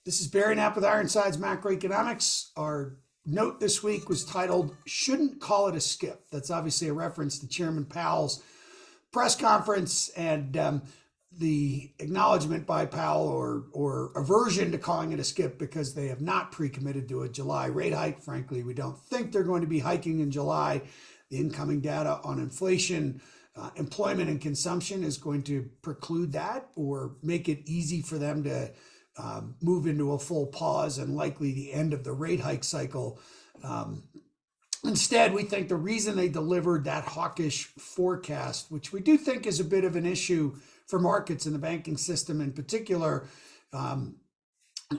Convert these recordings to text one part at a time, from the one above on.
This is Barry Knapp with Ironsides Macroeconomics. Our note this week was titled, "Shouldn't Call It a Skip." That's obviously a reference to Chairman Powell's press conference and the acknowledgement by Powell or aversion to calling it a skip because they have not pre-committed to a July rate hike. Frankly, we don't think they're going to be hiking in July. The incoming data on inflation, employment, and consumption is going to preclude that or make it easy for them to move into a full pause and likely the end of the rate hike cycle. Instead, we think the reason they delivered that hawkish forecast, which we do think is a bit of an issue for markets in the banking system in particular,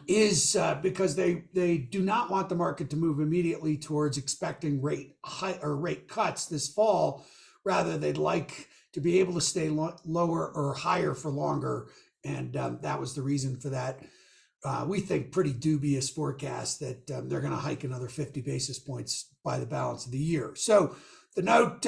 is because they do not want the market to move immediately towards expecting rate cuts this fall. Rather, they'd like to be able to stay lower or higher for longer. And that was the reason for that, we think, pretty dubious forecast that they're going to hike another 50 basis points by the balance of the year. So the note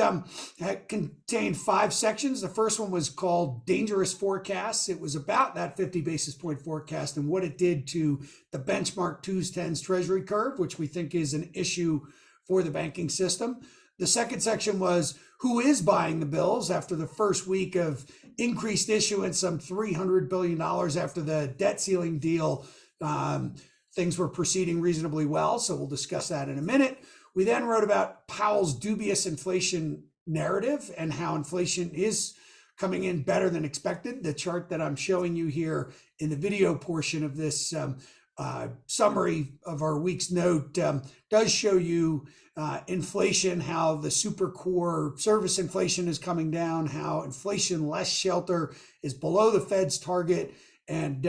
contained 5 sections. The first one was called Dangerous Forecasts. It was about that 50 basis point forecast and what it did to the benchmark 2s, 10s Treasury curve, which we think is an issue for the banking system. The second section was who is buying the bills after the first week of increased issuance, some $300 billion after the debt ceiling deal. Things were proceeding reasonably well, so we'll discuss that in a minute. We then wrote about Powell's dubious inflation narrative and how inflation is coming in better than expected. The chart that I'm showing you here in the video portion of this summary of our week's note does show you inflation, how the super core service inflation is coming down, how inflation less shelter is below the Fed's target, and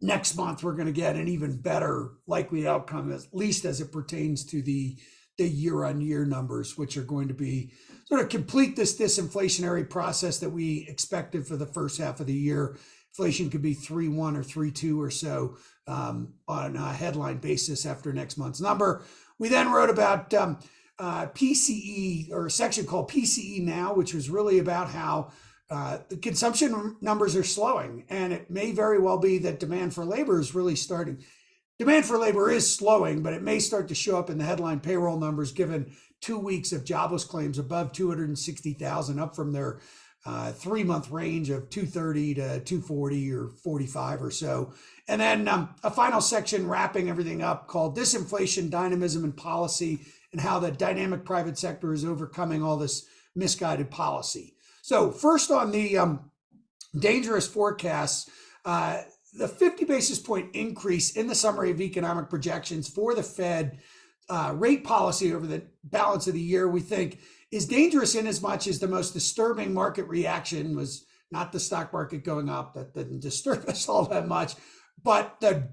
next month we're going to get an even better likely outcome, at least as it pertains to the year-on-year numbers, which are going to be sort of complete this disinflationary process that we expected for the first half of the year. Inflation could be 3.1 or 3.2 or so on a headline basis after next month's number. We then wrote about PCE, or a section called PCE Now, which was really about how the consumption numbers are slowing, and it may very well be that demand for labor is really starting. Demand for labor is slowing, but it may start to show up in the headline payroll numbers given 2 weeks of jobless claims above 260,000, up from their 3-month range of 230 to 240 or 45 or so. And then a final section wrapping everything up called Disinflation, Dynamism, and Policy, and how the dynamic private sector is overcoming all this misguided policy. So first on the dangerous forecasts, the 50 basis point increase in the summary of economic projections for the Fed rate policy over the balance of the year, we think is dangerous in as much as the most disturbing market reaction was not the stock market going up. That didn't disturb us all that much, but the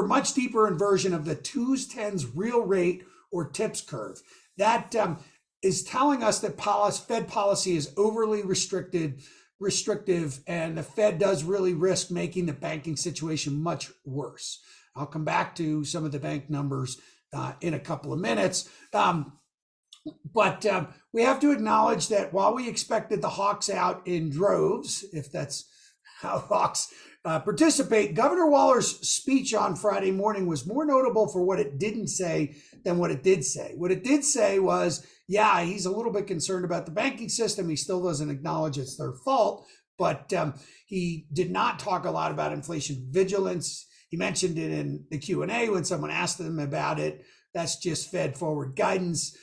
much deeper inversion of the 2s, 10s real rate or tips curve. That is telling us that Fed policy is overly restrictive, and the Fed does really risk making the banking situation much worse. I'll come back to some of the bank numbers in a couple of minutes. But we have to acknowledge that while we expected the hawks out in droves, if that's how hawks participate, Governor Waller's speech on Friday morning was more notable for what it didn't say than what it did say. What it did say was, yeah, he's a little bit concerned about the banking system. He still doesn't acknowledge it's their fault, but he did not talk a lot about inflation vigilance. He mentioned it in the Q&A when someone asked him about it. That's just Fed forward guidance.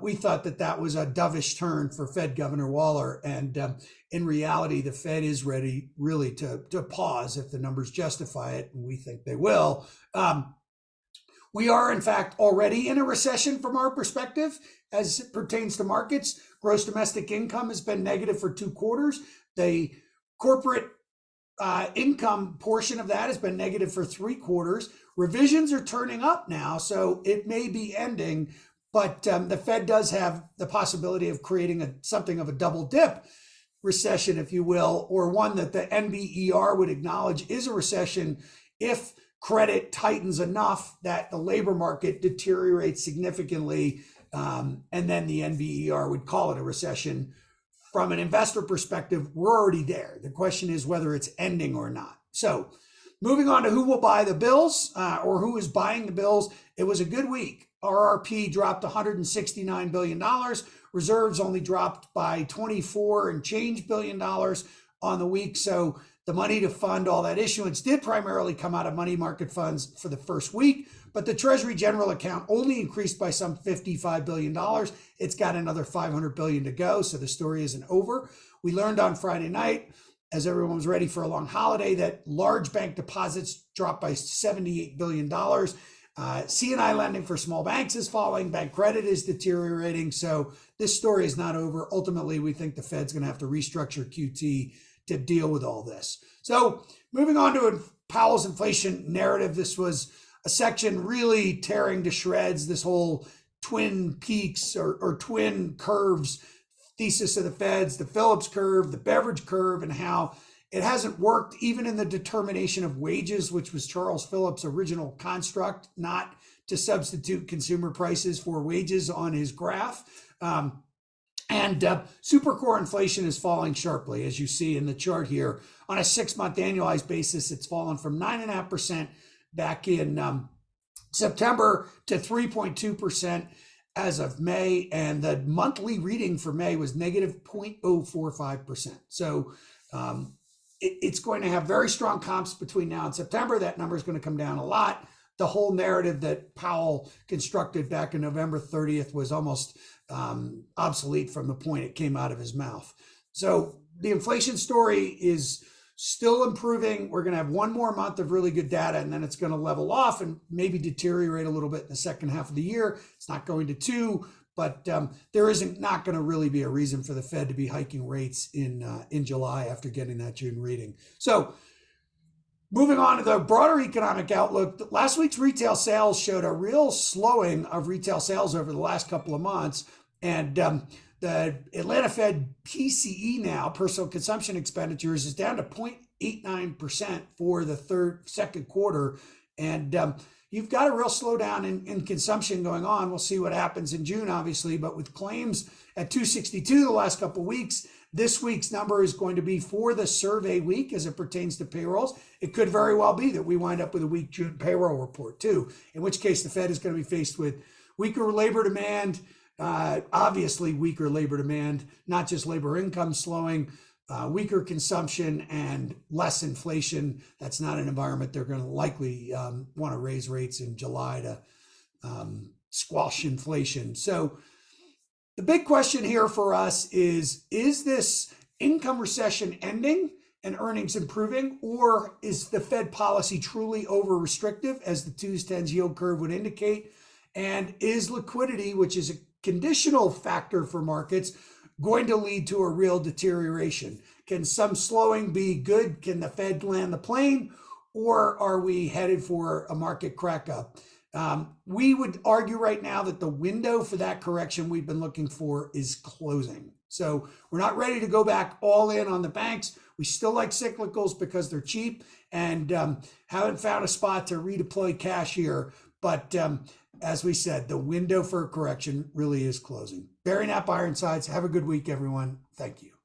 We thought that was a dovish turn for Fed Governor Waller, and in reality, the Fed is ready really to pause if the numbers justify it, and we think they will. We are, in fact, already in a recession from our perspective as it pertains to markets. Gross domestic income has been negative for 2 quarters. The corporate income portion of that has been negative for 3 quarters. Revisions are turning up now, so it may be ending. But the Fed does have the possibility of creating something of a double dip recession, if you will, or one that the NBER would acknowledge is a recession if credit tightens enough that the labor market deteriorates significantly, and then the NBER would call it a recession. From an investor perspective, we're already there. The question is whether it's ending or not. So Moving on to who will buy the bills or who is buying the bills. It was a good week. RRP dropped $169 billion. Reserves only dropped by 24 and change billion dollars on the week. So the money to fund all that issuance did primarily come out of money market funds for the first week, but the Treasury General account only increased by some $55 billion. It's got another $500 billion to go, so the story isn't over. We learned on Friday night, as everyone was ready for a long holiday, that large bank deposits dropped by $78 billion. C&I lending for small banks is falling. Bank credit is deteriorating. So this story is not over. Ultimately, we think the Fed's going to have to restructure QT to deal with all this. So moving on to Powell's inflation narrative, this was a section really tearing to shreds this whole twin peaks or twin curves thesis of the Fed's, the Phillips curve, the Beveridge curve, and how it hasn't worked even in the determination of wages, which was Charles Phillips' original construct, not to substitute consumer prices for wages on his graph. And supercore inflation is falling sharply, as you see in the chart here. On a 6-month annualized basis, it's fallen from 9.5% back in September to 3.2% as of May. And the monthly reading for May was negative 0.045%. So it's going to have very strong comps between now and September. That number is going to come down a lot. The whole narrative that Powell constructed back in November 30th was almost obsolete from the point it came out of his mouth. So the inflation story is still improving. We're going to have one more month of really good data, and then it's going to level off and maybe deteriorate a little bit in the second half of the year. It's not going to 2, but there isn't not going to really be a reason for the Fed to be hiking rates in July after getting that June reading. So moving on to the broader economic outlook, last week's retail sales showed a real slowing of retail sales over the last couple of months. And the Atlanta Fed PCE now, personal consumption expenditures, is down to 0.89% for the second quarter. And you've got a real slowdown in consumption going on. We'll see what happens in June, obviously, but with claims at 262 the last couple of weeks, this week's number is going to be for the survey week as it pertains to payrolls. It could very well be that we wind up with a weak June payroll report too, in which case the Fed is going to be faced with weaker labor demand, obviously weaker labor demand, not just labor income slowing, weaker consumption and less inflation. That's not an environment they're going to likely want to raise rates in July to squash inflation. So the big question here for us is this income recession ending and earnings improving, or is the Fed policy truly over restrictive, as the 2s10s yield curve would indicate? And is liquidity, which is a conditional factor for markets, going to lead to a real deterioration? Can some slowing be good? Can the Fed land the plane, or are we headed for a market crack up? We would argue right now that the window for that correction we've been looking for is closing. So we're not ready to go back all in on the banks. We still like cyclicals because they're cheap and haven't found a spot to redeploy cash here. But as we said, the window for a correction really is closing. Barry Knapp, Ironsides. Have a good week, everyone. Thank you.